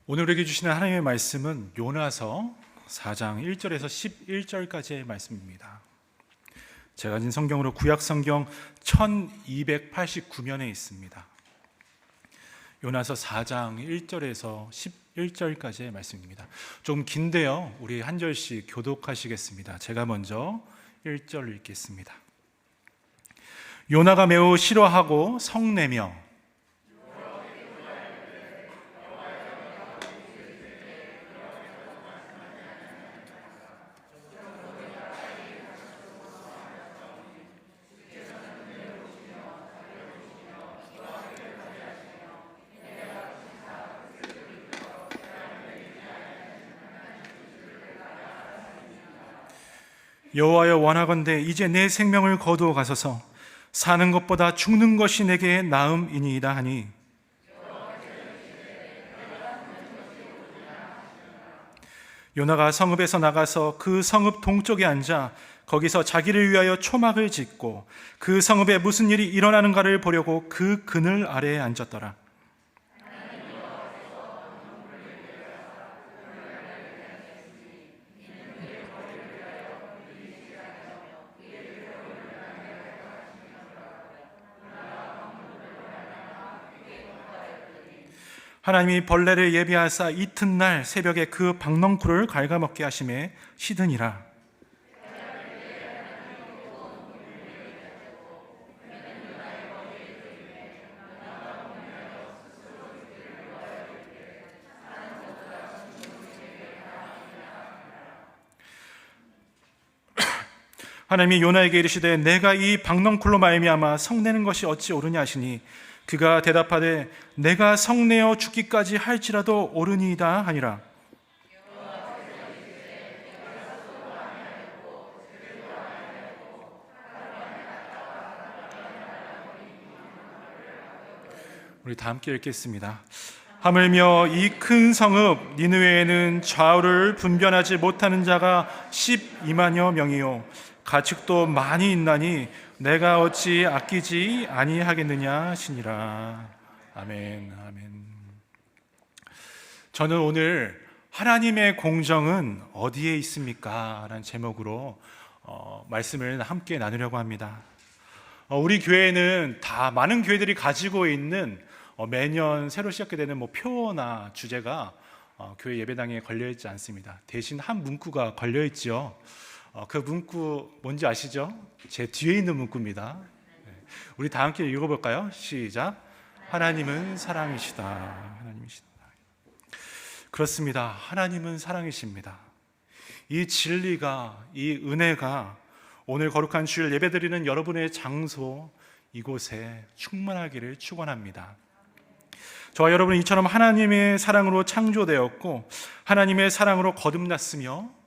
오늘 우리에게 주시는 하나님의 말씀은 요나서 4장 1절에서 11절까지의 말씀입니다. 제가 가진 성경으로 구약 성경 1289면에 있습니다. 요나서 4장 1절에서 11절까지의 말씀입니다. 좀 긴데요, 우리 한 절씩 교독하시겠습니다. 제가 먼저 1절 읽겠습니다. 요나가 매우 싫어하고 성내며 여호와여, 원하건대 이제 내 생명을 거두어 가소서. 사는 것보다 죽는 것이 내게 나음이니이다 하니, 요나가 성읍에서 나가서 그 성읍 동쪽에 앉아 거기서 자기를 위하여 초막을 짓고 그 성읍에 무슨 일이 일어나는가를 보려고 그 그늘 아래에 앉았더라. 하나님이 벌레를 예비하사 이튿날 새벽에 그 박넝쿨을 갉아먹게 하심에 시드니라. 하나님이 요나에게 이르시되 내가 이 박넝쿨로 말미암아 성내는 것이 어찌 옳으냐 하시니, 그가 대답하되 내가 성내어 죽기까지 할지라도 옳으니이다 하니라. 우리 다 함께 읽겠습니다. 하물며 이 큰 성읍 니느웨에는 좌우를 분변하지 못하는 자가 12만여 명이요 가축도 많이 있나니 내가 어찌 아끼지 아니하겠느냐 하시니라. 아멘. 아멘. 저는 오늘 하나님의 공정은 어디에 있습니까? 라는 제목으로 말씀을 함께 나누려고 합니다. 우리 교회는 다 많은 교회들이 가지고 있는 매년 새로 시작하게 되는 표어나 주제가 교회 예배당에 걸려있지 않습니다. 대신 한 문구가 걸려있지요. 그 문구 뭔지 아시죠? 제 뒤에 있는 문구입니다. 우리 다 함께 읽어볼까요? 시작. 하나님은 사랑이시다. 하나님이시다. 그렇습니다. 하나님은 사랑이십니다. 이 진리가, 이 은혜가 오늘 거룩한 주일 예배드리는 여러분의 장소 이곳에 충만하기를 축원합니다. 저와 여러분은 이처럼 하나님의 사랑으로 창조되었고 하나님의 사랑으로 거듭났으며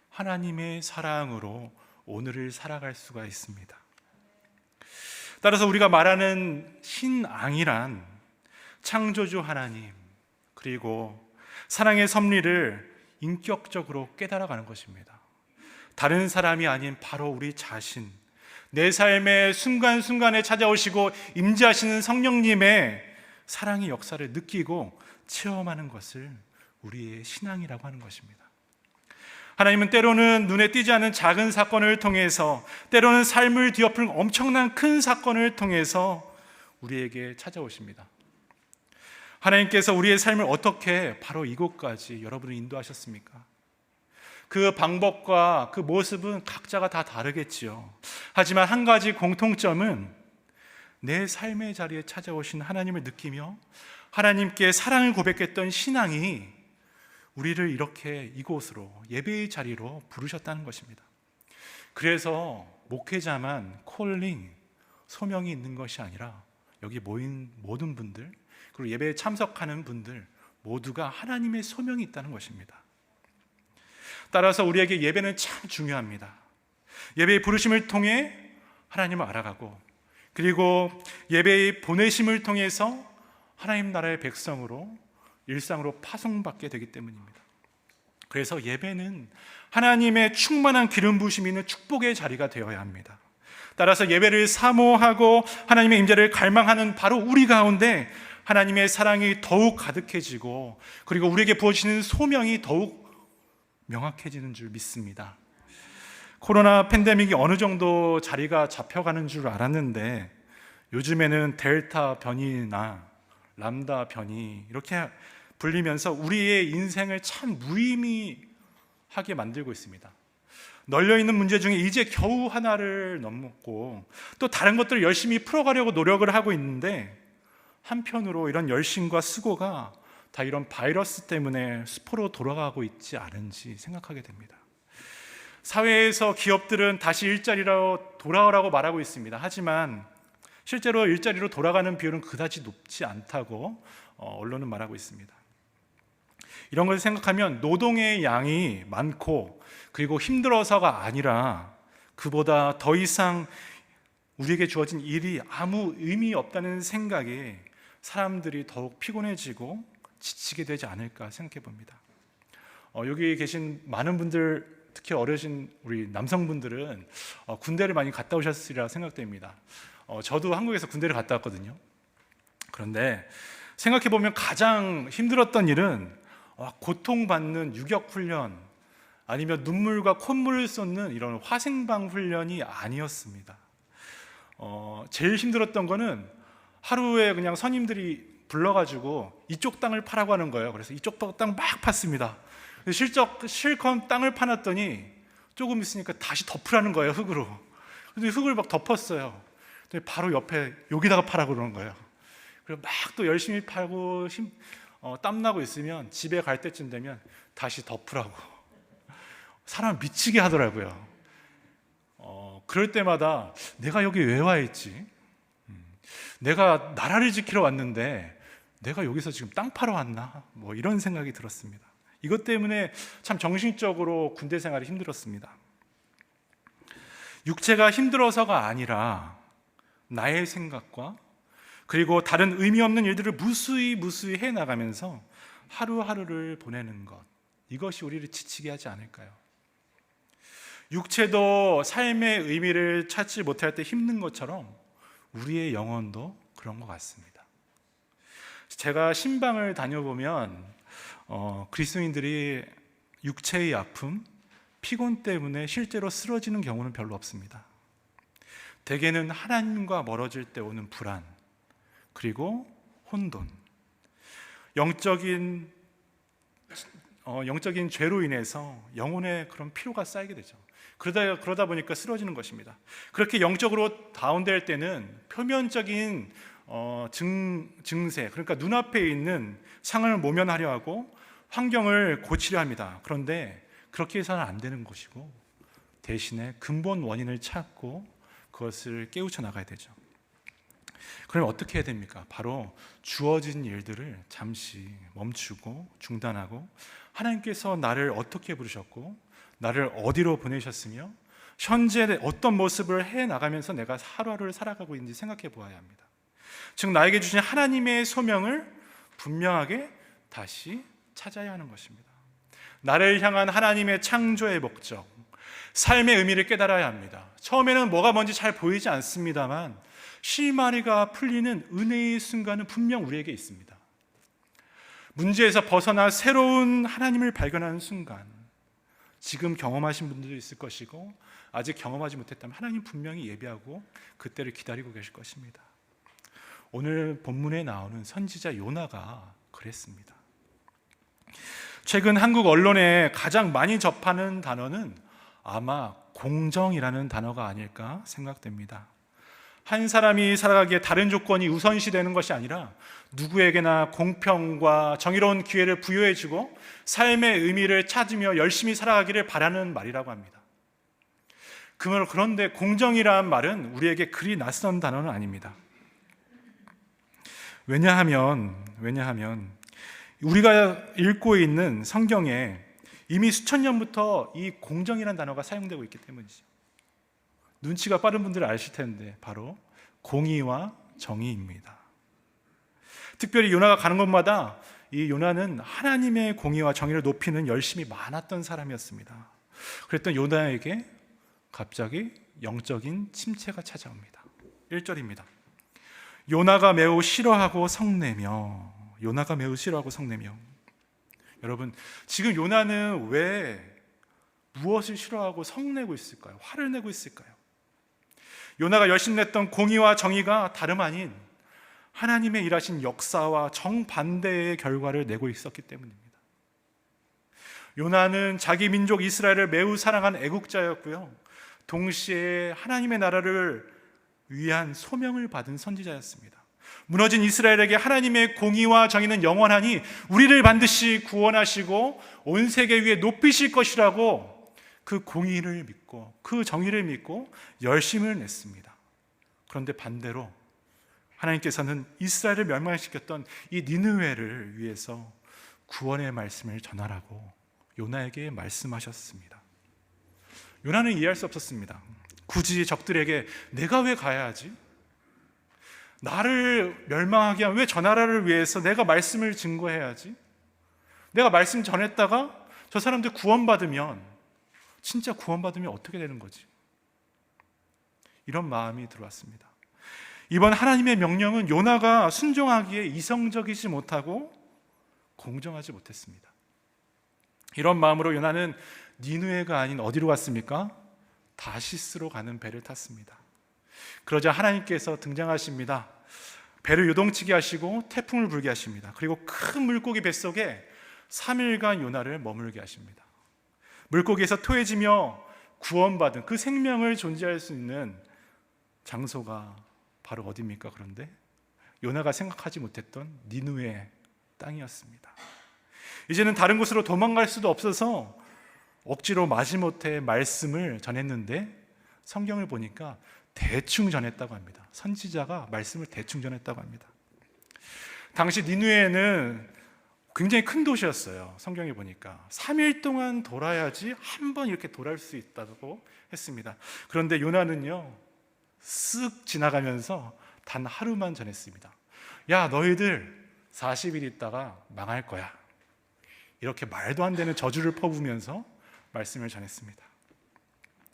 하나님의 사랑으로 오늘을 살아갈 수가 있습니다. 따라서 우리가 말하는 신앙이란 창조주 하나님 그리고 사랑의 섭리를 인격적으로 깨달아가는 것입니다. 다른 사람이 아닌 바로 우리 자신, 내 삶의 순간순간에 찾아오시고 임재하시는 성령님의 사랑의 역사를 느끼고 체험하는 것을 우리의 신앙이라고 하는 것입니다. 하나님은 때로는 눈에 띄지 않은 작은 사건을 통해서, 때로는 삶을 뒤엎을 엄청난 큰 사건을 통해서 우리에게 찾아오십니다. 하나님께서 우리의 삶을 어떻게 바로 이곳까지 여러분을 인도하셨습니까? 그 방법과 그 모습은 각자가 다 다르겠지요. 하지만 한 가지 공통점은 내 삶의 자리에 찾아오신 하나님을 느끼며 하나님께 사랑을 고백했던 신앙이 우리를 이렇게 이곳으로, 예배의 자리로 부르셨다는 것입니다. 그래서 목회자만 콜링, 소명이 있는 것이 아니라 여기 모인 모든 분들, 그리고 예배에 참석하는 분들 모두가 하나님의 소명이 있다는 것입니다. 따라서 우리에게 예배는 참 중요합니다. 예배의 부르심을 통해 하나님을 알아가고, 그리고 예배의 보내심을 통해서 하나님 나라의 백성으로 일상으로 파송받게 되기 때문입니다. 그래서 예배는 하나님의 충만한 기름 부으심이 있는 축복의 자리가 되어야 합니다. 따라서 예배를 사모하고 하나님의 임재를 갈망하는 바로 우리 가운데 하나님의 사랑이 더욱 가득해지고 그리고 우리에게 부어지는 소명이 더욱 명확해지는 줄 믿습니다. 코로나 팬데믹이 어느 정도 자리가 잡혀가는 줄 알았는데 요즘에는 델타 변이나 람다 변이 이렇게 불리면서 우리의 인생을 참 무의미하게 만들고 있습니다. 널려있는 문제 중에 이제 겨우 하나를 넘고 또 다른 것들을 열심히 풀어가려고 노력을 하고 있는데 한편으로 이런 열심과 수고가 다 이런 바이러스 때문에 수포로 돌아가고 있지 않은지 생각하게 됩니다. 사회에서 기업들은 다시 일자리로 돌아오라고 말하고 있습니다. 하지만 실제로 일자리로 돌아가는 비율은 그다지 높지 않다고 언론은 말하고 있습니다. 이런 것을 생각하면 노동의 양이 많고 그리고 힘들어서가 아니라 그보다 더 이상 우리에게 주어진 일이 아무 의미 없다는 생각에 사람들이 더욱 피곤해지고 지치게 되지 않을까 생각해 봅니다. 여기 계신 많은 분들, 특히 어르신 우리 남성분들은 군대를 많이 갔다 오셨으리라 생각됩니다. 저도 한국에서 군대를 갔다 왔거든요. 그런데 생각해 보면 가장 힘들었던 일은 고통받는 유격훈련 아니면 눈물과 콧물을 쏟는 이런 화생방 훈련이 아니었습니다. 제일 힘들었던 거는 하루에 그냥 선임들이 불러가지고 이쪽 땅을 파라고 하는 거예요. 그래서 이쪽 땅 막 팠습니다. 실컷 땅을 파놨더니 조금 있으니까 다시 덮으라는 거예요, 흙으로. 근데 흙을 막 덮었어요. 바로 옆에 여기다가 파라고 그러는 거예요. 그리고 막 또 열심히 팔고 땀나고 있으면 집에 갈 때쯤 되면 다시 덮으라고. 사람 미치게 하더라고요. 그럴 때마다 내가 여기 왜 와 있지? 내가 나라를 지키러 왔는데 내가 여기서 지금 땅 파러 왔나? 뭐 이런 생각이 들었습니다. 이것 때문에 참 정신적으로 군대 생활이 힘들었습니다. 육체가 힘들어서가 아니라 나의 생각과 그리고 다른 의미 없는 일들을 무수히 해나가면서 하루하루를 보내는 것, 이것이 우리를 지치게 하지 않을까요? 육체도 삶의 의미를 찾지 못할 때 힘든 것처럼 우리의 영혼도 그런 것 같습니다. 제가 신방을 다녀보면 그리스도인들이 육체의 아픔, 피곤 때문에 실제로 쓰러지는 경우는 별로 없습니다. 대개는 하나님과 멀어질 때 오는 불안, 그리고 혼돈, 영적인 죄로 인해서 영혼의 그런 피로가 쌓이게 되죠. 그러다 보니까 쓰러지는 것입니다. 그렇게 영적으로 다운될 때는 표면적인 증세, 그러니까 눈앞에 있는 상을 모면하려 하고 환경을 고치려 합니다. 그런데 그렇게 해서는 안 되는 것이고 대신에 근본 원인을 찾고 그것을 깨우쳐 나가야 되죠. 그럼 어떻게 해야 됩니까? 바로 주어진 일들을 잠시 멈추고 중단하고 하나님께서 나를 어떻게 부르셨고 나를 어디로 보내셨으며 현재 어떤 모습을 해나가면서 내가 하루하루를 살아가고 있는지 생각해 보아야 합니다. 즉 나에게 주신 하나님의 소명을 분명하게 다시 찾아야 하는 것입니다. 나를 향한 하나님의 창조의 목적, 삶의 의미를 깨달아야 합니다. 처음에는 뭐가 뭔지 잘 보이지 않습니다만 실마리가 풀리는 은혜의 순간은 분명 우리에게 있습니다. 문제에서 벗어나 새로운 하나님을 발견하는 순간, 지금 경험하신 분들도 있을 것이고 아직 경험하지 못했다면 하나님 분명히 예비하고 그때를 기다리고 계실 것입니다. 오늘 본문에 나오는 선지자 요나가 그랬습니다. 최근 한국 언론에 가장 많이 접하는 단어는 아마 공정이라는 단어가 아닐까 생각됩니다. 한 사람이 살아가기에 다른 조건이 우선시되는 것이 아니라 누구에게나 공평과 정의로운 기회를 부여해주고 삶의 의미를 찾으며 열심히 살아가기를 바라는 말이라고 합니다. 그런데 공정이라는 말은 우리에게 그리 낯선 단어는 아닙니다. 왜냐하면 우리가 읽고 있는 성경에 이미 수천 년부터 이 공정이라는 단어가 사용되고 있기 때문이죠. 눈치가 빠른 분들은 아실 텐데 바로 공의와 정의입니다. 특별히 요나가 가는 곳마다 이 요나는 하나님의 공의와 정의를 높이는 열심이 많았던 사람이었습니다. 그랬던 요나에게 갑자기 영적인 침체가 찾아옵니다. 1절입니다. 요나가 매우 싫어하고 성내며. 요나가 매우 싫어하고 성내며. 여러분, 지금 요나는 왜 무엇을 싫어하고 성내고 있을까요? 화를 내고 있을까요? 요나가 열심냈던 공의와 정의가 다름 아닌 하나님의 일하신 역사와 정반대의 결과를 내고 있었기 때문입니다. 요나는 자기 민족 이스라엘을 매우 사랑한 애국자였고요, 동시에 하나님의 나라를 위한 소명을 받은 선지자였습니다. 무너진 이스라엘에게 하나님의 공의와 정의는 영원하니 우리를 반드시 구원하시고 온 세계 위에 높이실 것이라고 그 공의를 믿고 그 정의를 믿고 열심을 냈습니다. 그런데 반대로 하나님께서는 이스라엘을 멸망시켰던 이 니느웨를 위해서 구원의 말씀을 전하라고 요나에게 말씀하셨습니다. 요나는 이해할 수 없었습니다. 굳이 적들에게 내가 왜 가야 하지? 나를 멸망하게 한 왜 저 나라를 위해서 내가 말씀을 증거해야지? 내가 말씀 전했다가 저 사람들 구원받으면, 진짜 구원받으면 어떻게 되는 거지? 이런 마음이 들어왔습니다. 이번 하나님의 명령은 요나가 순종하기에 이성적이지 못하고 공정하지 못했습니다. 이런 마음으로 요나는 니느웨가 아닌 어디로 갔습니까? 다시스로 가는 배를 탔습니다. 그러자 하나님께서 등장하십니다. 배를 요동치게 하시고 태풍을 불게 하십니다. 그리고 큰 물고기 뱃속에 3일간 요나를 머물게 하십니다. 물고기에서 토해지며 구원받은 그 생명을 존재할 수 있는 장소가 바로 어디입니까? 그런데 요나가 생각하지 못했던 니느웨 땅이었습니다. 이제는 다른 곳으로 도망갈 수도 없어서 억지로 마지못해 말씀을 전했는데 성경을 보니까 대충 전했다고 합니다. 선지자가 말씀을 대충 전했다고 합니다. 당시 니느웨는 굉장히 큰 도시였어요. 성경에 보니까 3일 동안 돌아야지 한 번 이렇게 돌아올 수 있다고 했습니다. 그런데 요나는요, 쓱 지나가면서 단 하루만 전했습니다. 야, 너희들 40일 있다가 망할 거야. 이렇게 말도 안 되는 저주를 퍼부으면서 말씀을 전했습니다.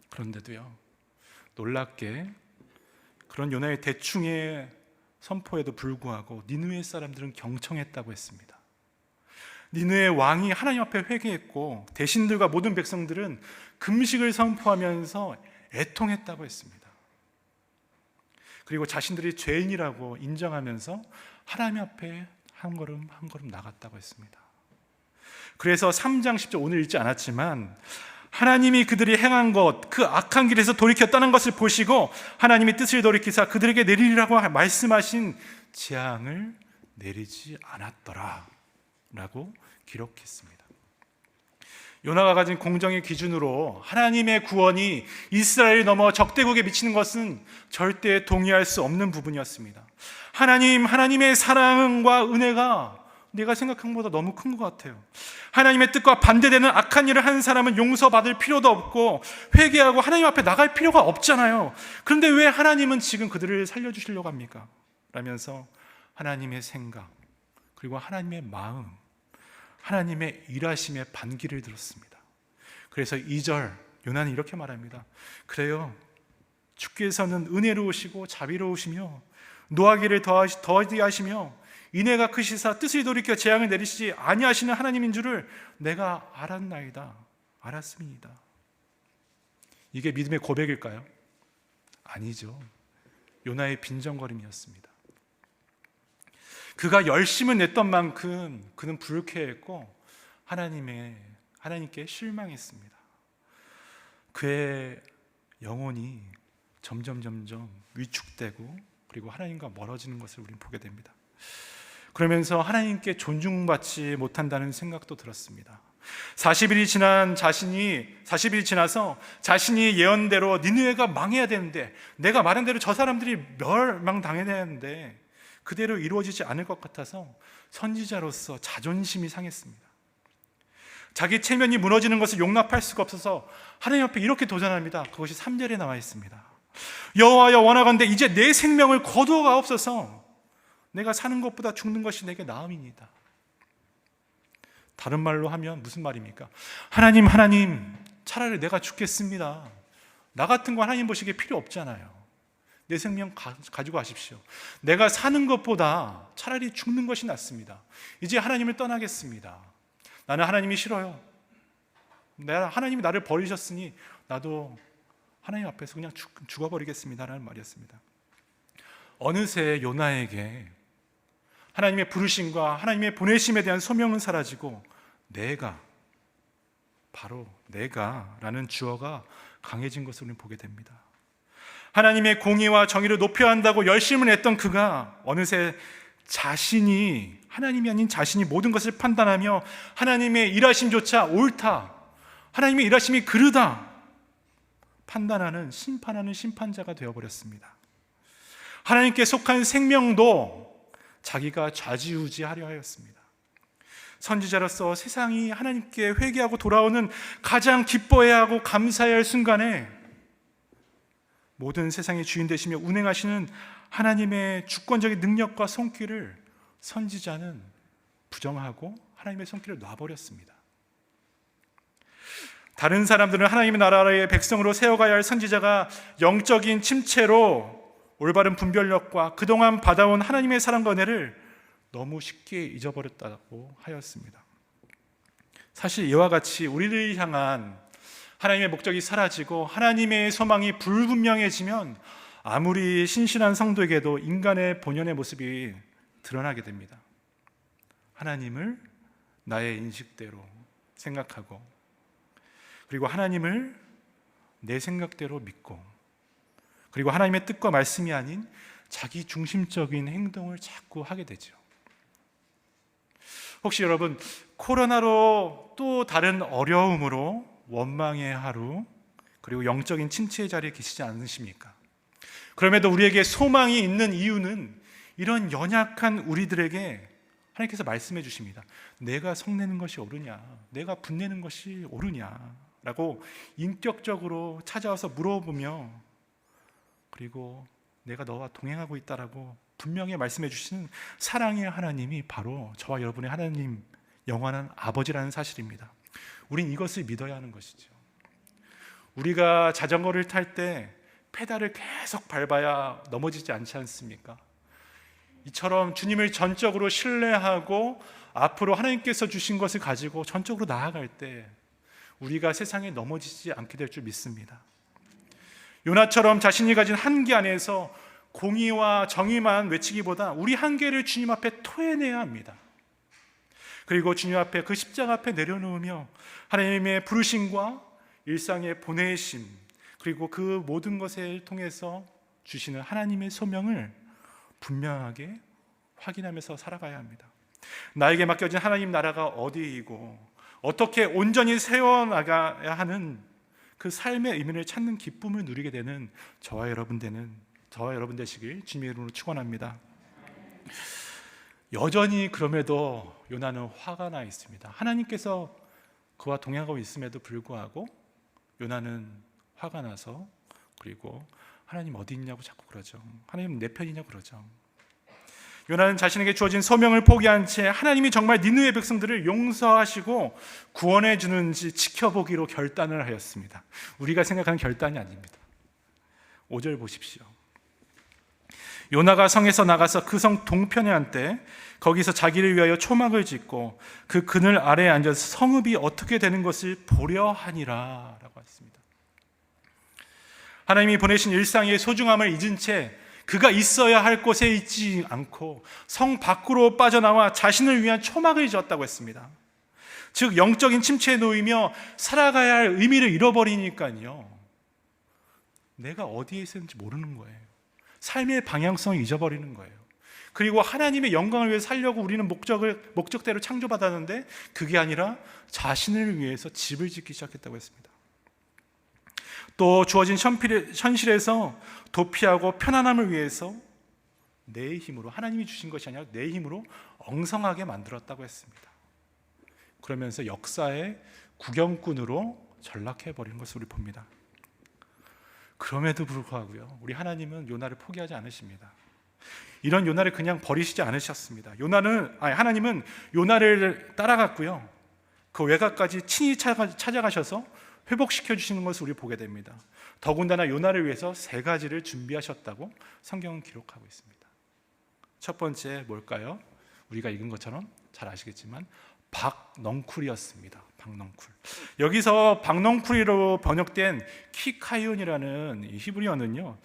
그런데도요, 놀랍게 그런 요나의 대충의 선포에도 불구하고 니느웨 사람들은 경청했다고 했습니다. 니느웨 왕이 하나님 앞에 회개했고 대신들과 모든 백성들은 금식을 선포하면서 애통했다고 했습니다. 그리고 자신들이 죄인이라고 인정하면서 하나님 앞에 한 걸음 한 걸음 나갔다고 했습니다. 그래서 3장 10절, 오늘 읽지 않았지만 하나님이 그들이 행한 것, 그 악한 길에서 돌이켜 떠난 것을 보시고 하나님이 뜻을 돌이키사 그들에게 내리리라고 말씀하신 재앙을 내리지 않았더라 라고 기록했습니다. 요나가 가진 공정의 기준으로 하나님의 구원이 이스라엘을 넘어 적대국에 미치는 것은 절대 동의할 수 없는 부분이었습니다. 하나님의 사랑과 은혜가 내가 생각한 것보다 너무 큰 것 같아요. 하나님의 뜻과 반대되는 악한 일을 하는 사람은 용서받을 필요도 없고 회개하고 하나님 앞에 나갈 필요가 없잖아요. 그런데 왜 하나님은 지금 그들을 살려주시려고 합니까? 라면서 하나님의 생각, 그리고 하나님의 마음, 하나님의 일하심의 반기를 들었습니다. 그래서 2절 요나는 이렇게 말합니다. 그래요, 주께서는 은혜로우시고 자비로우시며 노하기를 더디하시며 인애가 크시사 뜻을 돌이켜 재앙을 내리시지 아니하시는 하나님인 줄을 내가 알았나이다. 알았습니다. 이게 믿음의 고백일까요? 아니죠. 요나의 빈정거림이었습니다. 그가 열심을 냈던 만큼 그는 불쾌했고 하나님께 실망했습니다. 그의 영혼이 점점 위축되고 그리고 하나님과 멀어지는 것을 우리는 보게 됩니다. 그러면서 하나님께 존중받지 못한다는 생각도 들었습니다. 40일이 지나서 자신이 예언대로 니느웨가 망해야 되는데, 내가 말한 대로 저 사람들이 멸망당해야 되는데 그대로 이루어지지 않을 것 같아서 선지자로서 자존심이 상했습니다. 자기 체면이 무너지는 것을 용납할 수가 없어서 하나님 앞에 이렇게 도전합니다. 그것이 3절에 나와 있습니다. 여호와여, 원하건대 이제 내 생명을 거두어가옵소서. 내가 사는 것보다 죽는 것이 내게 나음이니이다. 다른 말로 하면 무슨 말입니까? 하나님, 차라리 내가 죽겠습니다. 나 같은 거 하나님 보시기에 필요 없잖아요. 내 생명 가지고 가십시오. 내가 사는 것보다 차라리 죽는 것이 낫습니다. 이제 하나님을 떠나겠습니다. 나는 하나님이 싫어요. 하나님이 나를 버리셨으니 나도 하나님 앞에서 그냥 죽어버리겠습니다라는 말이었습니다. 어느새 요나에게 하나님의 부르심과 하나님의 보내심에 대한 소명은 사라지고 바로 내가라는 주어가 강해진 것을 우리는 보게 됩니다. 하나님의 공의와 정의를 높여야 한다고 열심을 했던 그가 어느새 하나님이 아닌 자신이 모든 것을 판단하며 하나님의 일하심조차 옳다, 하나님의 일하심이 그르다 판단하는, 심판하는 심판자가 되어버렸습니다. 하나님께 속한 생명도 자기가 좌지우지하려 하였습니다. 선지자로서 세상이 하나님께 회개하고 돌아오는 가장 기뻐해야 하고 감사해야 할 순간에 모든 세상의 주인 되시며 운행하시는 하나님의 주권적인 능력과 손길을 선지자는 부정하고 하나님의 손길을 놔버렸습니다. 다른 사람들은 하나님의 나라의 백성으로 세워가야 할 선지자가 영적인 침체로 올바른 분별력과 그동안 받아온 하나님의 사랑과 은혜를 너무 쉽게 잊어버렸다고 하였습니다. 사실 이와 같이 우리를 향한 하나님의 목적이 사라지고 하나님의 소망이 불분명해지면 아무리 신실한 성도에게도 인간의 본연의 모습이 드러나게 됩니다. 하나님을 나의 인식대로 생각하고, 그리고 하나님을 내 생각대로 믿고, 그리고 하나님의 뜻과 말씀이 아닌 자기 중심적인 행동을 자꾸 하게 되죠. 혹시 여러분 코로나로 또 다른 어려움으로 원망의 하루, 그리고 영적인 침체의 자리에 계시지 않으십니까? 그럼에도 우리에게 소망이 있는 이유는 이런 연약한 우리들에게 하나님께서 말씀해 주십니다. 내가 성내는 것이 옳으냐, 내가 분내는 것이 옳으냐 라고 인격적으로 찾아와서 물어보며, 그리고 내가 너와 동행하고 있다라고 분명히 말씀해 주시는 사랑의 하나님이 바로 저와 여러분의 하나님, 영원한 아버지라는 사실입니다. 우린 이것을 믿어야 하는 것이죠. 우리가 자전거를 탈 때 페달을 계속 밟아야 넘어지지 않지 않습니까? 이처럼 주님을 전적으로 신뢰하고 앞으로 하나님께서 주신 것을 가지고 전적으로 나아갈 때 우리가 세상에 넘어지지 않게 될 줄 믿습니다. 요나처럼 자신이 가진 한계 안에서 공의와 정의만 외치기보다 우리 한계를 주님 앞에 토해내야 합니다. 그리고 주님 앞에, 그 십자가 앞에 내려놓으며 하나님의 부르심과 일상의 보내심, 그리고 그 모든 것을 통해서 주시는 하나님의 소명을 분명하게 확인하면서 살아가야 합니다. 나에게 맡겨진 하나님 나라가 어디이고 어떻게 온전히 세워나가야 하는 그 삶의 의미를 찾는 기쁨을 누리게 되는 저와 여러분 되시길 주님의 이름으로 축원합니다. 여전히 그럼에도 요나는 화가 나 있습니다. 하나님께서 그와 동행하고 있음에도 불구하고 요나는 화가 나서, 그리고 하나님 어디 있냐고 자꾸 그러죠. 하나님 내 편이냐고 그러죠. 요나는 자신에게 주어진 소명을 포기한 채 하나님이 정말 니느웨 백성들을 용서하시고 구원해 주는지 지켜보기로 결단을 하였습니다. 우리가 생각하는 결단이 아닙니다. 5절 보십시오. 요나가 성에서 나가서 그 성 동편에 한때 거기서 자기를 위하여 초막을 짓고 그 그늘 아래에 앉아서 성읍이 어떻게 되는 것을 보려 하니라 라고 했습니다. 하나님이 보내신 일상의 소중함을 잊은 채 그가 있어야 할 곳에 있지 않고 성 밖으로 빠져나와 자신을 위한 초막을 지었다고 했습니다. 즉 영적인 침체에 놓이며 살아가야 할 의미를 잃어버리니까요, 내가 어디에 있었는지 모르는 거예요. 삶의 방향성을 잊어버리는 거예요. 그리고 하나님의 영광을 위해 살려고 우리는 목적대로 창조받았는데 그게 아니라 자신을 위해서 집을 짓기 시작했다고 했습니다. 또 주어진 현실에서 도피하고 편안함을 위해서 내 힘으로, 하나님이 주신 것이 아니라 내 힘으로 엉성하게 만들었다고 했습니다. 그러면서 역사의 구경꾼으로 전락해버린 것을 우리 봅니다. 그럼에도 불구하고요, 우리 하나님은 요나를 포기하지 않으십니다. 이런 요나를 그냥 버리시지 않으셨습니다. 하나님은 요나를 따라갔고요, 그 외곽까지 친히 찾아가셔서 회복시켜 주시는 것을 우리 보게 됩니다. 더군다나 요나를 위해서 3가지를 준비하셨다고 성경은 기록하고 있습니다. 첫 번째 뭘까요? 우리가 읽은 것처럼 잘 아시겠지만 박넝쿨이었습니다. 박넝쿨. 여기서 박넝쿨이로 번역된 키카이온이라는 이 히브리어는요,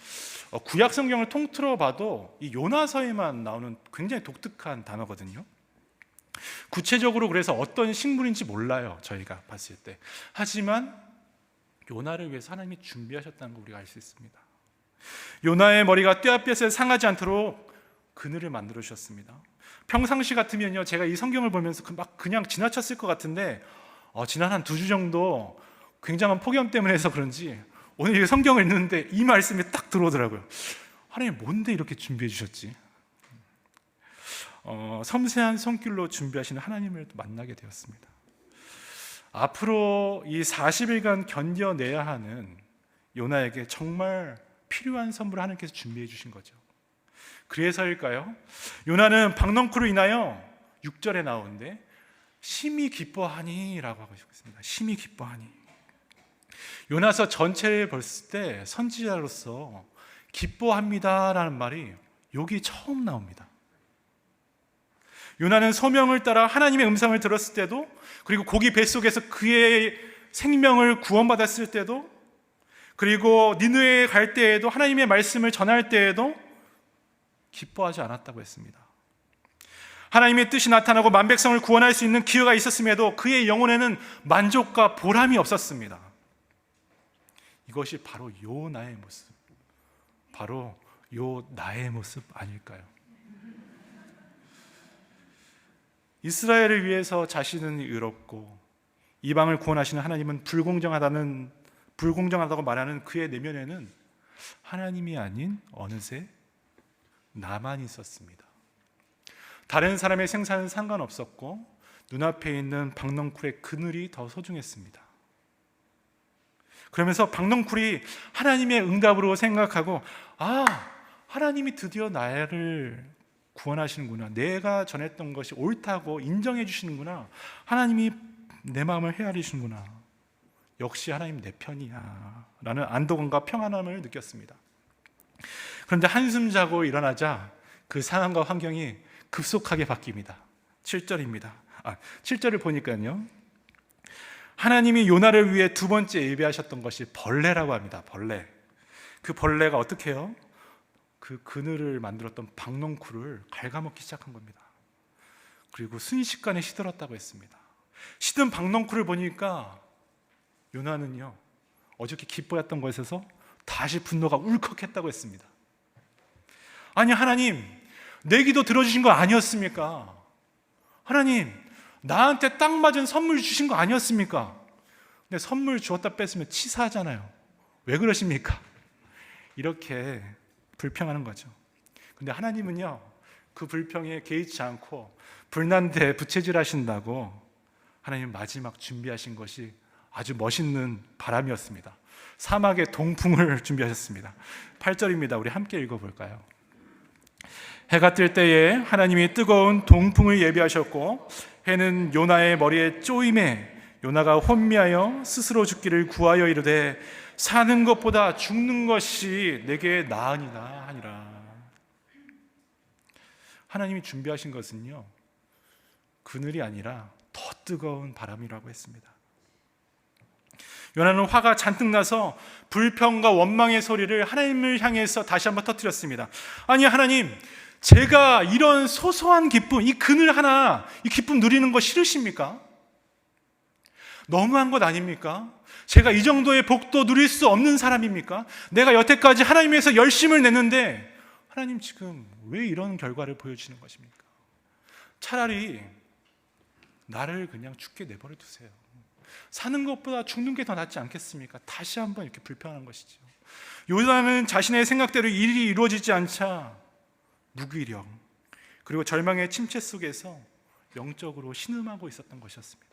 구약 성경을 통틀어 봐도 이 요나서에만 나오는 굉장히 독특한 단어거든요. 구체적으로 그래서 어떤 식물인지 몰라요, 저희가 봤을 때. 하지만 요나를 위해서 하나님이 준비하셨다는 걸 우리가 알 수 있습니다. 요나의 머리가 뙤약볕에 상하지 않도록 그늘을 만들어 주셨습니다. 평상시 같으면요, 제가 이 성경을 보면서 그냥 지나쳤을 것 같은데 지난 한 2주 정도 굉장한 폭염 때문에 해서 그런지 오늘 이 성경을 읽는데 이 말씀이 딱 들어오더라고요. 하나님 뭔데 이렇게 준비해 주셨지? 섬세한 손길로 준비하시는 하나님을 만나게 되었습니다. 앞으로 이 40일간 견뎌내야 하는 요나에게 정말 필요한 선물을 하나님께서 준비해 주신 거죠. 그래서일까요? 요나는 박넝쿨로 인하여 6절에 나오는데 심히 기뻐하니 라고 하고 있습니다. 심히 기뻐하니. 요나서 전체를 봤을 때 선지자로서 기뻐합니다 라는 말이 여기 처음 나옵니다. 요나는 소명을 따라 하나님의 음성을 들었을 때도, 그리고 고기 뱃속에서 그의 생명을 구원받았을 때도, 그리고 니느웨에 갈 때에도 하나님의 말씀을 전할 때에도 기뻐하지 않았다고 했습니다. 하나님의 뜻이 나타나고 만백성을 구원할 수 있는 기회가 있었음에도 그의 영혼에는 만족과 보람이 없었습니다. 이것이 바로 요나의 모습, 바로 요나의 모습 아닐까요? 이스라엘을 위해서 자신은 의롭고 이방을 구원하시는 하나님은 불공정하다고 말하는 그의 내면에는 하나님이 아닌 어느새 나만 있었습니다. 다른 사람의 생사는 상관없었고 눈앞에 있는 박넝쿨의 그늘이 더 소중했습니다. 그러면서 박넝쿨이 하나님의 응답으로 생각하고, 하나님이 드디어 나를 구원하시는구나, 내가 전했던 것이 옳다고 인정해 주시는구나, 하나님이 내 마음을 헤아리시는구나, 역시 하나님 내 편이야 라는 안도감과 평안함을 느꼈습니다. 그런데 한숨 자고 일어나자 그 상황과 환경이 급속하게 바뀝니다. 7절입니다. 7절을 보니까요, 하나님이 요나를 위해 2번째 예배하셨던 것이 벌레라고 합니다. 벌레. 그 벌레가 어떻게 해요? 그 그늘을 만들었던 박넝쿨을 갉아먹기 시작한 겁니다. 그리고 순식간에 시들었다고 했습니다. 시든 박넝쿨을 보니까 요나는요, 어저께 기뻐했던 것에서 다시 분노가 울컥했다고 했습니다. 아니 하나님, 내 기도 들어주신 거 아니었습니까? 하나님, 나한테 딱 맞은 선물 주신 거 아니었습니까? 근데 선물 주었다 뺐으면 치사하잖아요. 왜 그러십니까? 이렇게 불평하는 거죠. 근데 하나님은요, 그 불평에 개의치 않고 불난데 부채질 하신다고 하나님 마지막 준비하신 것이 아주 멋있는 바람이었습니다. 사막의 동풍을 준비하셨습니다. 8절입니다. 우리 함께 읽어볼까요? 해가 뜰 때에 하나님이 뜨거운 동풍을 예비하셨고 해는 요나의 머리에 쪼임에 요나가 혼미하여 스스로 죽기를 구하여 이르되 사는 것보다 죽는 것이 내게 나으니라 하니라. 하나님이 준비하신 것은요, 그늘이 아니라 더 뜨거운 바람이라고 했습니다. 요나는 화가 잔뜩 나서 불평과 원망의 소리를 하나님을 향해서 다시 한번 터뜨렸습니다. 아니 하나님, 제가 이런 소소한 기쁨, 이 그늘 하나, 이 기쁨 누리는 거 싫으십니까? 너무한 것 아닙니까? 제가 이 정도의 복도 누릴 수 없는 사람입니까? 내가 여태까지 하나님에서 열심을 냈는데 하나님 지금 왜 이런 결과를 보여주시는 것입니까? 차라리 나를 그냥 죽게 내버려 두세요. 사는 것보다 죽는 게 더 낫지 않겠습니까? 다시 한번 이렇게 불평하는 것이죠. 요나는 자신의 생각대로 일이 이루어지지 않자 무기력, 그리고 절망의 침체 속에서 영적으로 신음하고 있었던 것이었습니다.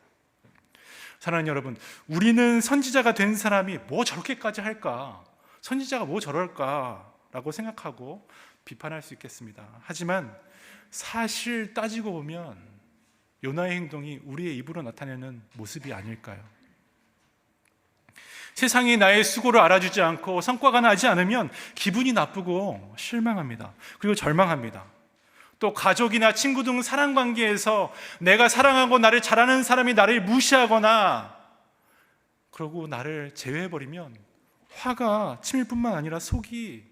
사랑하는 여러분, 우리는 선지자가 된 사람이 뭐 저렇게까지 할까? 선지자가 뭐 저럴까? 라고 생각하고 비판할 수 있겠습니다. 하지만 사실 따지고 보면 요나의 행동이 우리의 입으로 나타내는 모습이 아닐까요? 세상이 나의 수고를 알아주지 않고 성과가 나지 않으면 기분이 나쁘고 실망합니다. 그리고 절망합니다. 또 가족이나 친구 등 사랑관계에서 내가 사랑하고 나를 잘하는 사람이 나를 무시하거나 그러고 나를 제외해버리면 화가 치밀 뿐만 아니라 속이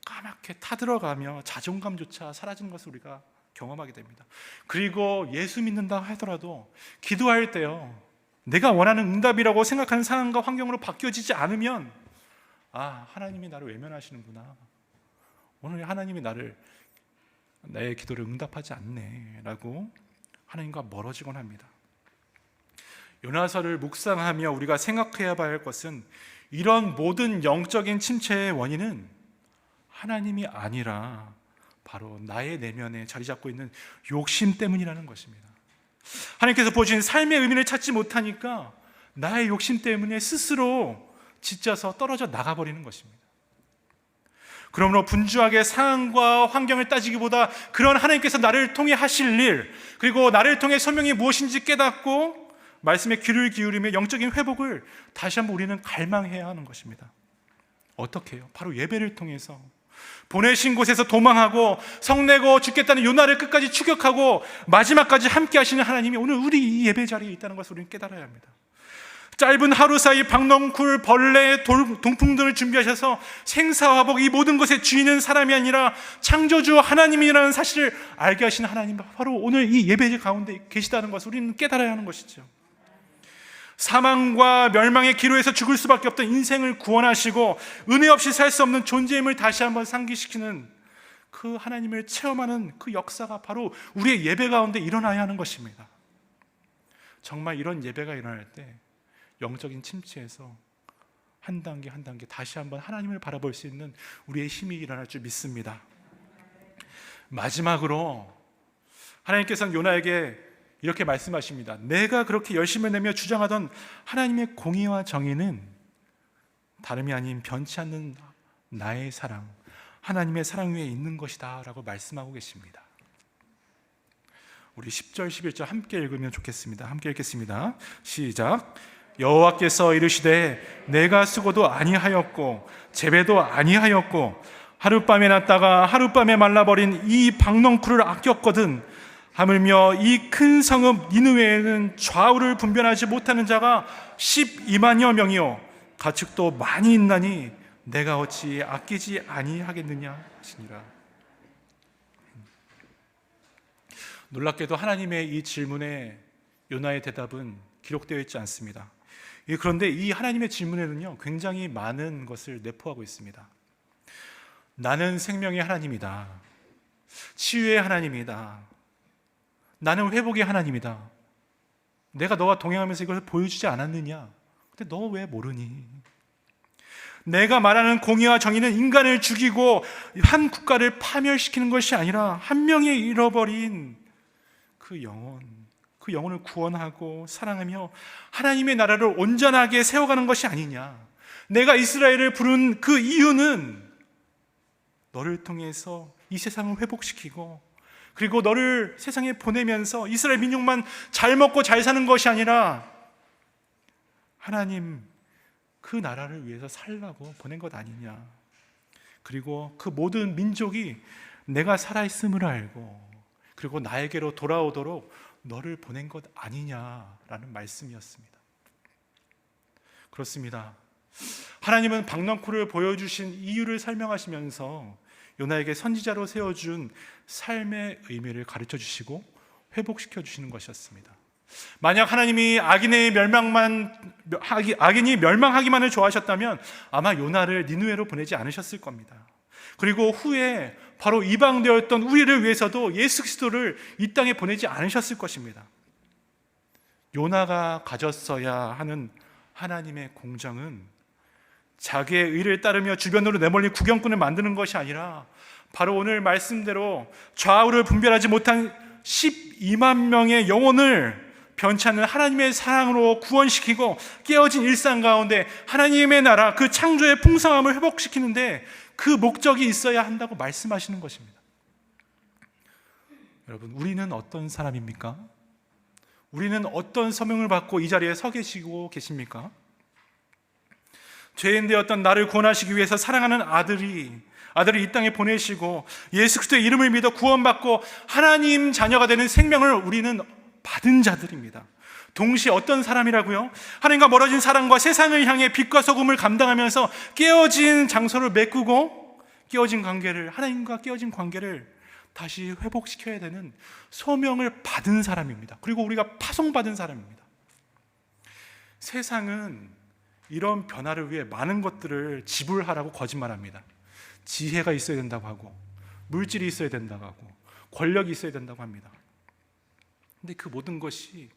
까맣게 타들어가며 자존감조차 사라지는 것을 우리가 경험하게 됩니다. 그리고 예수 믿는다 하더라도 기도할 때요, 내가 원하는 응답이라고 생각하는 상황과 환경으로 바뀌어지지 않으면 하나님이 나를 외면하시는구나, 오늘 하나님이 나의 기도를 응답하지 않네 라고 하나님과 멀어지곤 합니다. 요나서를 묵상하며 우리가 생각해야 할 것은, 이런 모든 영적인 침체의 원인은 하나님이 아니라 바로 나의 내면에 자리 잡고 있는 욕심 때문이라는 것입니다. 하나님께서 보신 삶의 의미를 찾지 못하니까 나의 욕심 때문에 스스로 지쳐서 떨어져 나가버리는 것입니다. 그러므로 분주하게 상황과 환경을 따지기보다 그런 하나님께서 나를 통해 하실 일, 그리고 나를 통해 소명이 무엇인지 깨닫고 말씀에 귀를 기울이며 영적인 회복을 다시 한번 우리는 갈망해야 하는 것입니다. 어떻게 해요? 바로 예배를 통해서 보내신 곳에서 도망하고 성내고 죽겠다는 요나를 끝까지 추격하고 마지막까지 함께 하시는 하나님이 오늘 우리 이 예배 자리에 있다는 것을 우리는 깨달아야 합니다. 짧은 하루 사이 박넝쿨, 벌레, 동풍 등을 준비하셔서 생사화복 이 모든 것의 주인은 사람이 아니라 창조주 하나님이라는 사실을 알게 하시는 하나님, 바로 오늘 이 예배 가운데 계시다는 것을 우리는 깨달아야 하는 것이죠. 사망과 멸망의 기로에서 죽을 수밖에 없던 인생을 구원하시고 은혜 없이 살 수 없는 존재임을 다시 한번 상기시키는 그 하나님을 체험하는 그 역사가 바로 우리의 예배 가운데 일어나야 하는 것입니다. 정말 이런 예배가 일어날 때 영적인 침체에서 한 단계 한 단계 다시 한번 하나님을 바라볼 수 있는 우리의 힘이 일어날 줄 믿습니다. 마지막으로 하나님께서는 요나에게 이렇게 말씀하십니다. 내가 그렇게 열심을 내며 주장하던 하나님의 공의와 정의는 다름이 아닌 변치 않는 나의 사랑, 하나님의 사랑 위에 있는 것이다 라고 말씀하고 계십니다. 우리 10절 11절 함께 읽으면 좋겠습니다. 함께 읽겠습니다. 시작. 여호와께서 이르시되 내가 수고도 아니하였고 재배도 아니하였고 하룻밤에 났다가 하룻밤에 말라버린 이 박넝쿨을 아꼈거든 하물며 이 큰 성읍 니느웨에는 좌우를 분별하지 못하는 자가 12만여 명이요 가축도 많이 있나니 내가 어찌 아끼지 아니하겠느냐 하시니라. 놀랍게도 하나님의 이 질문에 요나의 대답은 기록되어 있지 않습니다. 그런데 이 하나님의 질문에는요, 굉장히 많은 것을 내포하고 있습니다. 나는 생명의 하나님이다. 치유의 하나님이다. 나는 회복의 하나님이다. 내가 너와 동행하면서 이걸 보여주지 않았느냐? 근데 너 왜 모르니? 내가 말하는 공의와 정의는 인간을 죽이고 한 국가를 파멸시키는 것이 아니라 한 명의 잃어버린 그 영혼을 구원하고 사랑하며 하나님의 나라를 온전하게 세워가는 것이 아니냐. 내가 이스라엘을 부른 그 이유는 너를 통해서 이 세상을 회복시키고 그리고 너를 세상에 보내면서 이스라엘 민족만 잘 먹고 잘 사는 것이 아니라 하나님 그 나라를 위해서 살라고 보낸 것 아니냐. 그리고 그 모든 민족이 내가 살아있음을 알고 그리고 나에게로 돌아오도록 너를 보낸 것 아니냐라는 말씀이었습니다. 그렇습니다. 하나님은 박넝쿨을 보여주신 이유를 설명하시면서 요나에게 선지자로 세워준 삶의 의미를 가르쳐 주시고 회복시켜 주시는 것이었습니다. 만약 하나님이 악인이 멸망하기만을 좋아하셨다면 아마 요나를 니느웨로 보내지 않으셨을 겁니다. 그리고 후에 바로 이방되었던 우리를 위해서도 예수 그리스도를 이 땅에 보내지 않으셨을 것입니다. 요나가 가졌어야 하는 하나님의 공정은 자기의 의를 따르며 주변으로 내몰린 구경꾼을 만드는 것이 아니라 바로 오늘 말씀대로 좌우를 분별하지 못한 12만 명의 영혼을 변치 않는 하나님의 사랑으로 구원시키고 깨어진 일상 가운데 하나님의 나라, 그 창조의 풍성함을 회복시키는데 그 목적이 있어야 한다고 말씀하시는 것입니다. 여러분, 우리는 어떤 사람입니까? 우리는 어떤 소명을 받고 이 자리에 서 계시고 계십니까? 죄인 되었던 나를 구원하시기 위해서 사랑하는 아들을 이 땅에 보내시고 예수 그리스도의 이름을 믿어 구원받고 하나님 자녀가 되는 생명을 우리는 받은 자들입니다. 동시에 어떤 사람이라고요? 하나님과 멀어진 사람과 세상을 향해 빛과 소금을 감당하면서 깨어진 장소를 메꾸고 하나님과 깨어진 관계를 다시 회복시켜야 되는 소명을 받은 사람입니다. 그리고 우리가 파송받은 사람입니다. 세상은 이런 변화를 위해 많은 것들을 지불하라고 거짓말합니다. 지혜가 있어야 된다고 하고, 물질이 있어야 된다고 하고, 권력이 있어야 된다고 합니다. 근데 그 모든 것이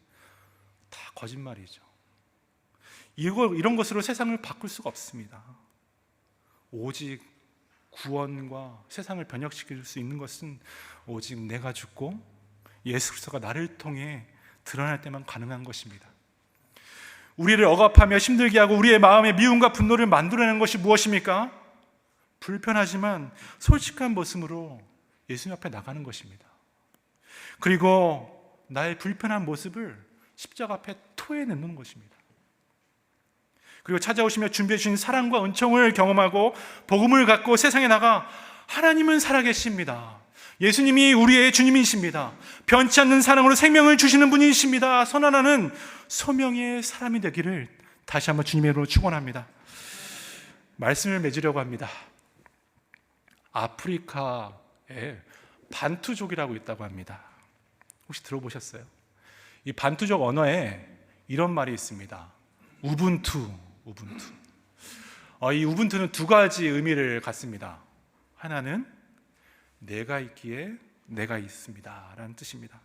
다 거짓말이죠. 이런 것으로 세상을 바꿀 수가 없습니다. 오직 구원과 세상을 변혁시킬 수 있는 것은 오직 내가 죽고 예수 그리스도가 나를 통해 드러날 때만 가능한 것입니다. 우리를 억압하며 힘들게 하고 우리의 마음에 미움과 분노를 만들어내는 것이 무엇입니까? 불편하지만 솔직한 모습으로 예수님 앞에 나가는 것입니다. 그리고 나의 불편한 모습을 십자가 앞에 토해내는 것입니다. 그리고 찾아오시며 준비해 주신 사랑과 은총을 경험하고 복음을 갖고 세상에 나가 하나님은 살아계십니다. 예수님이 우리의 주님이십니다. 변치 않는 사랑으로 생명을 주시는 분이십니다. 선언하는 소명의 사람이 되기를 다시 한번 주님의 이름으로 축원합니다. 말씀을 맺으려고 합니다. 아프리카에 반투족이라고 있다고 합니다. 혹시 들어보셨어요? 이 반투족 언어에 이런 말이 있습니다. 우분투. 이 우분투는 두 가지 의미를 갖습니다. 하나는 내가 있기에 내가 있습니다 라는 뜻입니다.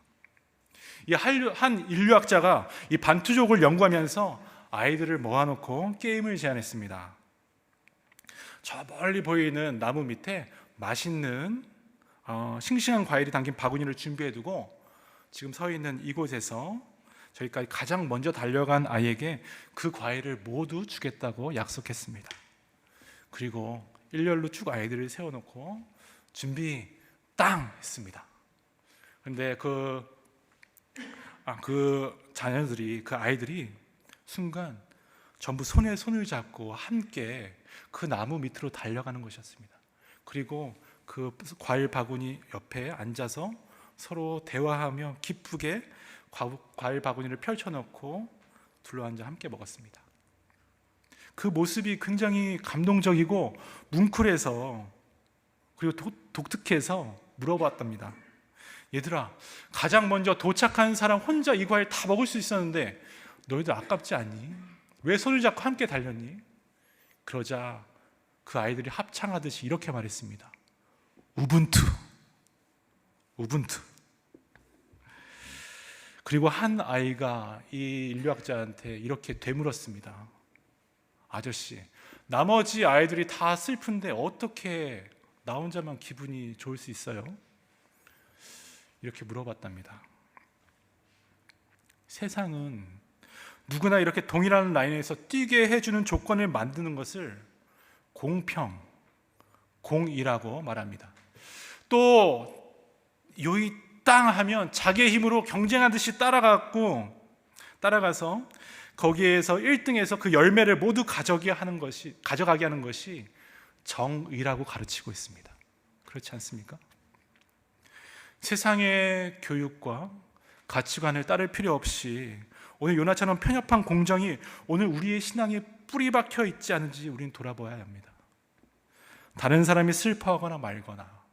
이 한 인류학자가 이 반투족을 연구하면서 아이들을 모아놓고 게임을 제안했습니다. 저 멀리 보이는 나무 밑에 맛있는 싱싱한 과일이 담긴 바구니를 준비해두고 지금 서 있는 이곳에서 저희까지 가장 먼저 달려간 아이에게 그 과일을 모두 주겠다고 약속했습니다. 그리고 일렬로 쭉 아이들을 세워놓고 준비 땅 했습니다. 그런데 그 자녀들이, 그 아이들이 순간 전부 손에 손을 잡고 함께 그 나무 밑으로 달려가는 것이었습니다. 그리고 그 과일 바구니 옆에 앉아서 서로 대화하며 기쁘게 과일 바구니를 펼쳐놓고 둘러앉아 함께 먹었습니다. 그 모습이 굉장히 감동적이고 뭉클해서 그리고 독특해서 물어봤답니다. 얘들아, 가장 먼저 도착한 사람 혼자 이 과일 다 먹을 수 있었는데 너희들 아깝지 않니? 왜 손을 잡고 함께 달렸니? 그러자 그 아이들이 합창하듯이 이렇게 말했습니다. 우분투. 그리고 한 아이가 이 인류학자한테 이렇게 되물었습니다. 아저씨, 나머지 아이들이 다 슬픈데 어떻게 나 혼자만 기분이 좋을 수 있어요? 이렇게 물어봤답니다. 세상은 누구나 이렇게 동일한 라인에서 뛰게 해주는 조건을 만드는 것을 공평, 공의라고 말합니다. 또 이 땅 하면 자기의 힘으로 경쟁하듯이 따라가서 거기에서 1등에서 그 열매를 모두 가져가게 하는 것이 정의라고 가르치고 있습니다. 그렇지 않습니까? 세상의 교육과 가치관을 따를 필요 없이 오늘 요나처럼 편협한 공정이 오늘 우리의 신앙에 뿌리 박혀 있지 않은지 우리는 돌아봐야 합니다. 다른 사람이 슬퍼하거나 말거나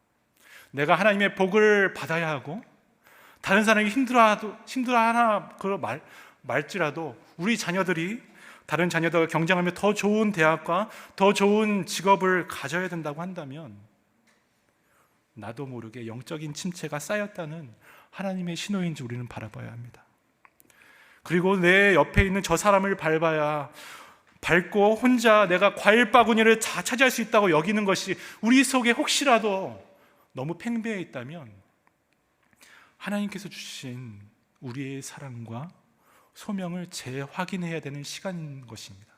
내가 하나님의 복을 받아야 하고 다른 사람이 힘들어하나 말지라도 우리 자녀들이 다른 자녀들과 경쟁하며 더 좋은 대학과 더 좋은 직업을 가져야 된다고 한다면 나도 모르게 영적인 침체가 쌓였다는 하나님의 신호인지 우리는 바라봐야 합니다. 그리고 내 옆에 있는 저 사람을 밟고 혼자 내가 과일 바구니를 다 차지할 수 있다고 여기는 것이 우리 속에 혹시라도 너무 팽배해 있다면 하나님께서 주신 우리의 사랑과 소명을 재확인해야 되는 시간인 것입니다.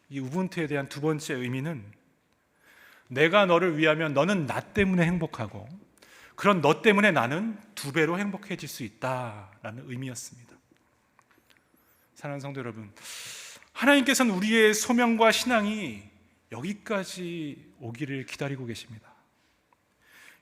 이 우분투에 대한 두 번째 의미는 내가 너를 위하면 너는 나 때문에 행복하고 그런 너 때문에 나는 두 배로 행복해질 수 있다라는 의미였습니다. 사랑하는 성도 여러분, 하나님께서는 우리의 소명과 신앙이 여기까지 오기를 기다리고 계십니다.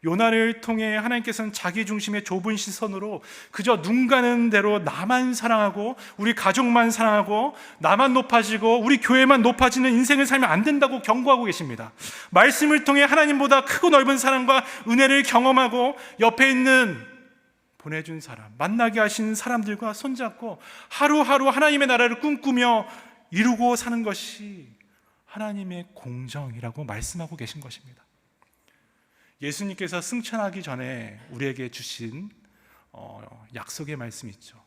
요나를 통해 하나님께서는 자기 중심의 좁은 시선으로 그저 눈 가는 대로 나만 사랑하고 우리 가족만 사랑하고 나만 높아지고 우리 교회만 높아지는 인생을 살면 안 된다고 경고하고 계십니다. 말씀을 통해 하나님보다 크고 넓은 사랑과 은혜를 경험하고 옆에 있는 보내준 사람, 만나게 하신 사람들과 손잡고 하루하루 하나님의 나라를 꿈꾸며 이루고 사는 것이 하나님의 공정이라고 말씀하고 계신 것입니다. 예수님께서 승천하기 전에 우리에게 주신 약속의 말씀이 있죠.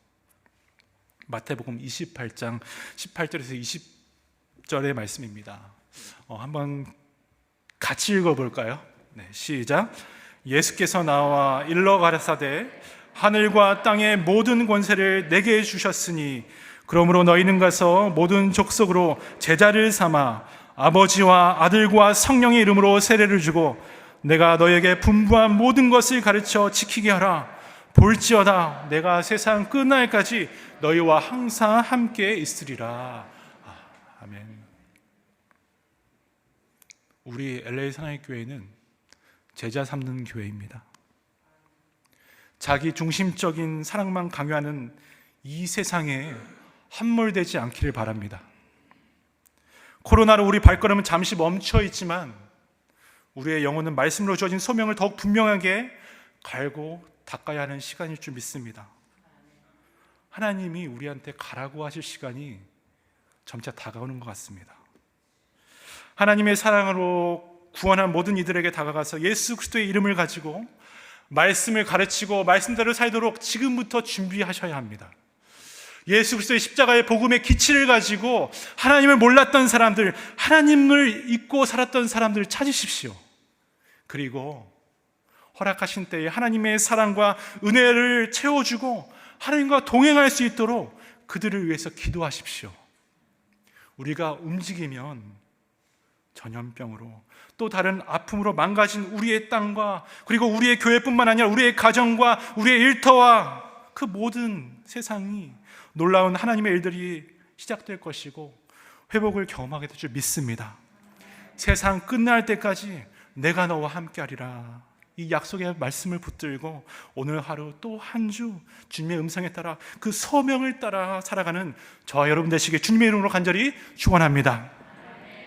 마태복음 28장 18절에서 20절의 말씀입니다. 한번 같이 읽어볼까요? 네, 시작. 예수께서 나와 일러 가라사대 하늘과 땅의 모든 권세를 내게 주셨으니 그러므로 너희는 가서 모든 족속으로 제자를 삼아 아버지와 아들과 성령의 이름으로 세례를 주고 내가 너에게 분부한 모든 것을 가르쳐 지키게 하라. 볼지어다 내가 세상 끝날까지 너희와 항상 함께 있으리라. 아멘. 우리 LA 사랑의교회는 제자 삼는 교회입니다. 자기 중심적인 사랑만 강요하는 이 세상에 함몰되지 않기를 바랍니다. 코로나로 우리 발걸음은 잠시 멈춰 있지만 우리의 영혼은 말씀으로 주어진 소명을 더욱 분명하게 갈고 닦아야 하는 시간일 줄 믿습니다. 하나님이 우리한테 가라고 하실 시간이 점차 다가오는 것 같습니다. 하나님의 사랑으로 구원한 모든 이들에게 다가가서 예수 그리스도의 이름을 가지고 말씀을 가르치고 말씀대로 살도록 지금부터 준비하셔야 합니다. 예수 그리스도의 십자가의 복음의 기치를 가지고 하나님을 몰랐던 사람들, 하나님을 잊고 살았던 사람들을 찾으십시오. 그리고 허락하신 때에 하나님의 사랑과 은혜를 채워주고 하나님과 동행할 수 있도록 그들을 위해서 기도하십시오. 우리가 움직이면 전염병으로 또 다른 아픔으로 망가진 우리의 땅과 그리고 우리의 교회뿐만 아니라 우리의 가정과 우리의 일터와 그 모든 세상이 놀라운 하나님의 일들이 시작될 것이고 회복을 경험하게 될 줄 믿습니다. 세상 끝날 때까지 내가 너와 함께하리라, 이 약속의 말씀을 붙들고 오늘 하루 또 한 주 주님의 음성에 따라 그 소명을 따라 살아가는 저와 여러분 되시길 주님의 이름으로 간절히 축원합니다.